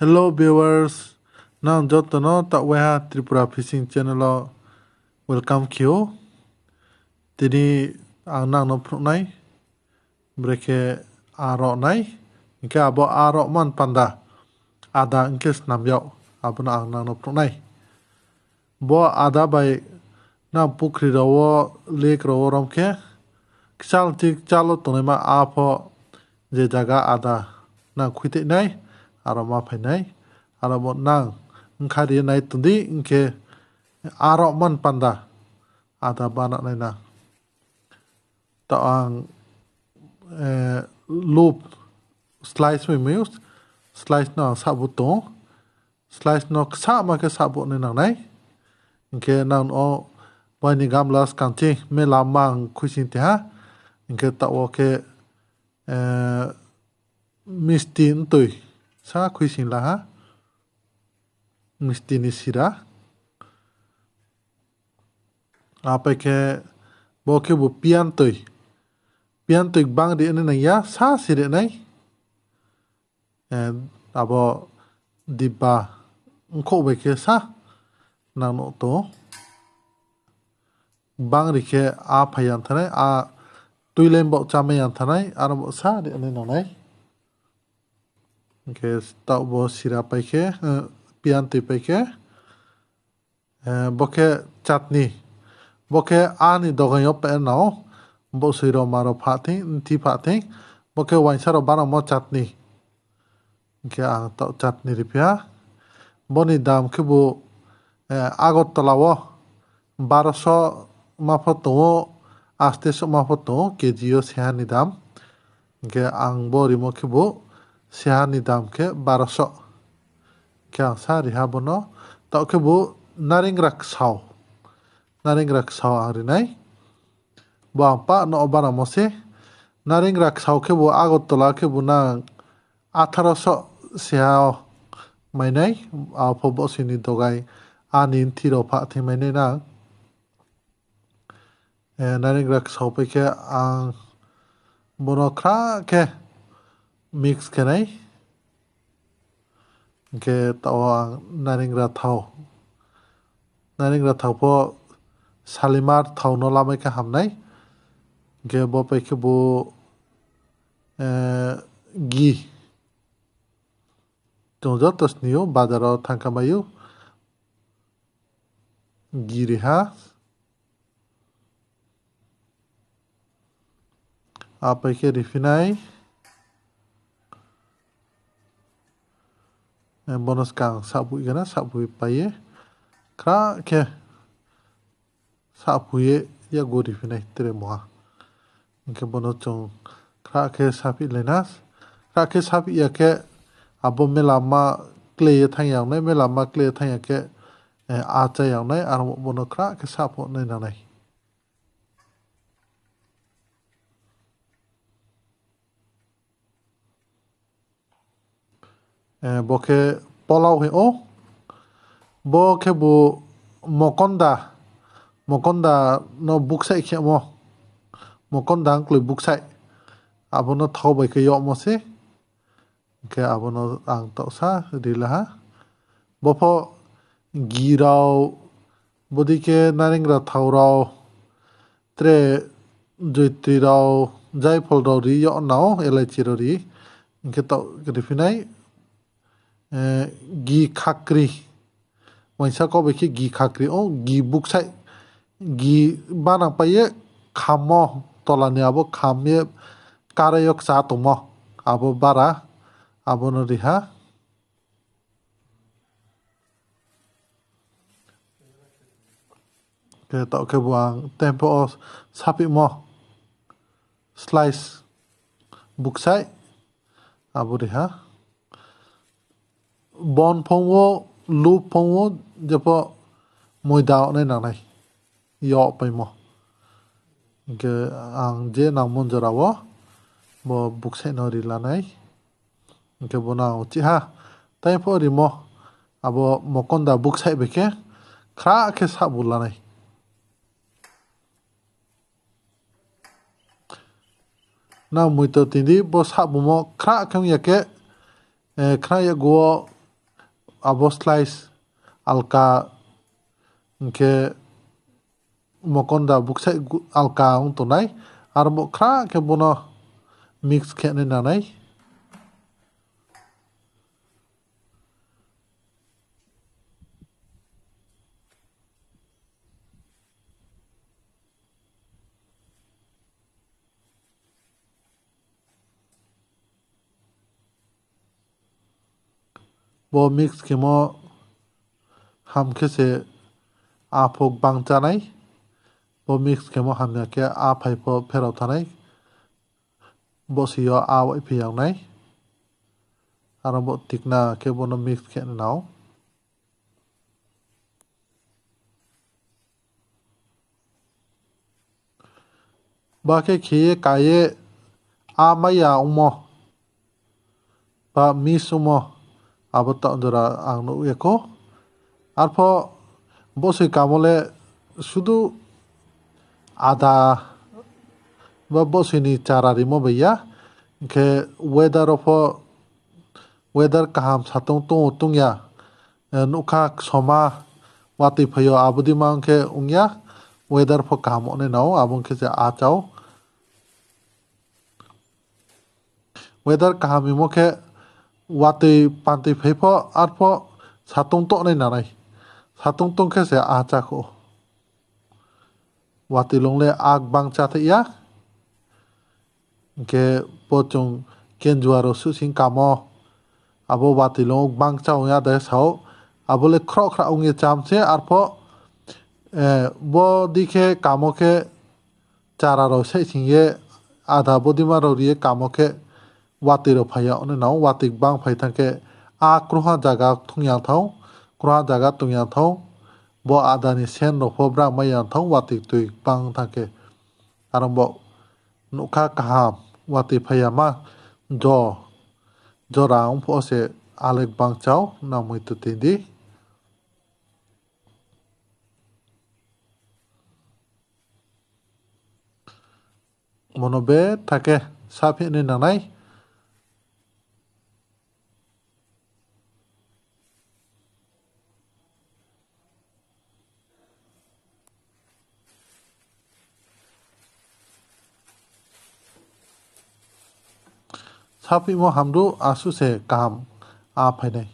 Hello viewers, nang jotono tak weha Tripura Fishing Channel welcome you. Tini ang nang no nai breke aro nai inke abo aro man panda ada inke snam yau abo na ang nang no nai bo ada bai na pukri rawo lake rawo rom ke kisal tik chalo tonai ma apo je jaga ada na khuite nai aro ma phai nai aro bo nang ngkhari nai tundi inke aro man panda ada bana nai na ta ang loop slice me meus slice no sabuto slice no ksa ma ke sabu ne nang nai inke nang o bani gamlas kanti me lamang khusin te ha inke ta o ke mistin tui sa khusin la ha mistin sira apa ke bo ke bu pian tui bang di ne ya sa sire nai abo diba ngko be ke sa nang no to bang ri ke a phayan thane a tuilen bo chame yan thanai ar bo sa de ne no nai ke sta bo sira pai ke pian te pai ke bo ke chutney bo ke ani dogan yo pe no bo siro maro phati ti phati bo ke wain saro bana mo chutney ke ang to chutney ri pya boni dam ke bu agot talawo 1200 ma photo aste so ma photo kgio sehani dam ke ang bori mo ke bu sehani dam ke 1200 kya sa ri ha bono to ke bu naring rak sao ari nai bo pa no bara mo se naring rak sao ke bu agot tola ke bu na 1800 seha mai nai a phobo sini dogai anin thiro pha the mai nai na naring rak sao pe ke ang bono kra ke mix ke nai ke tawa naring ra thau po salimar thau no lamai ke hamnai ke bo pe ke bu gi tongjo tosniyo badaro thangkamayu gi reha apa ke refinai bonus kang sabu gana sabu paye kra ke sabu ye ya go refinai tere moha ke bonus chong kra ke sapi lenas kra ke sapi ya ke abo melama clay thang yang nai melama clay thang ya ke a cha yang nai ar bonus kra ke sapu nai na nai bo ke polau he o bo ke bu mokonda no buksai khe mo mokonda ang klui buksai abo no thau bai ke yo mo se ke abo no ang to sa rila ha bo pho girao bodi ke naring ra thau rao tre joitri rao jaifol rao ri yo nao elaichi ro ri ke to rifinai gi khakri waisa ko be gi khakri o gi buksai gi bana paye khamo tolani abo khamye karayok sa tomo abo bara abo no riha ke to ke buang tempo sapi mo slice buksai abo riha bon phongo loop phongo jepo moida nai na nai yo pai mo ke ang je nang mon jarawo bo buksai no ri la nai ke bona uchi ha tai pho ri mo abo mokonda buksai beke khra ke sa bula nai na muito tindi bo sa bu mo khra kham ya ke khra ya go abo slice alka ke mokonda buksai alka untunai arbo kra ke bono mix khene nanai bo mix kemo hamke se afok bangchanai bo mix kemo hamya ke a phaipo phero thanai bo siyo a wai phiyang nai arabo tikna ke bono mix khene nau ba ke khiye kaye a maya umo ba mis umo abo ta ondora ang no eko arpo bosai kamole শুধু আদা বা বসিনি চারারি মবইয়া ke weather of weather kaham satung tung tungya nukha soma wati phayo abudi mangke ungya weather pho kaham one nau abung ke a chau weather kaham imo ke wati panti phaipo arpo satung to nei nanai satung tung ke se a cha ko wati longle ag bang cha ya ke pochung kenjuaro su sing kamo abo wati long bang cha ya de sao abole khro khra ung ye cham se arpo bo dikhe kamo ke chara ro se sing ye adha bodima ro ri kamo ke wati ro phaya one nau wati bang phai thake a kruha jaga thungyang thau kruha jaga tungyang thau bo adani sen ro phobra mayang thau wati tui bang thake arombo nukha kaham wati phayama jo jorang pho se alek bang chau na moi tu tindi monobe thake sapi ni nanai sapi mo hamru asu se kam a phainai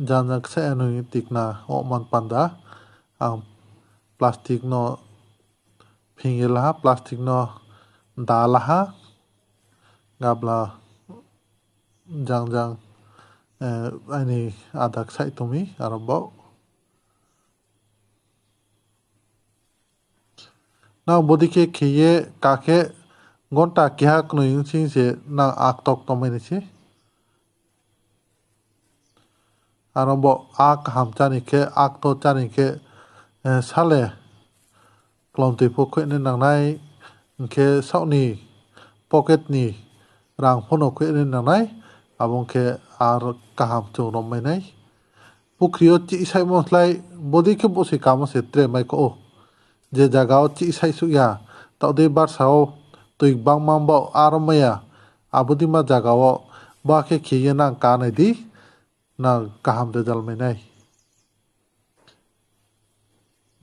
janjak se anui tikna o man panda ang plastic no phingela plastic no dalaha gabla jangjang ani adak sai tumi arabo na bodike khiye kake gonta kya knoi sing se na aktok tomeni se arabo ak hamchani ke akto chani ke sale klonti phokhe ne nangnai ke sauni pocket ni rang phono khe ne nangnai abong ke ar kaham chung romai nai pukrio chi sai moslai bodike bosi kamo se tre mai ko je jagao chi sai su ya taude bar sao tui bang mambo armaya abudi ma jagao ba ke khiye na kanai di na kaham de jalmai nai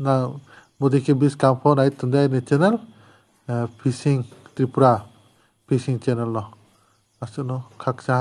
na bodike bis kam phone ai tundai ni channel fishing tripura fishing channel no asuno khakcha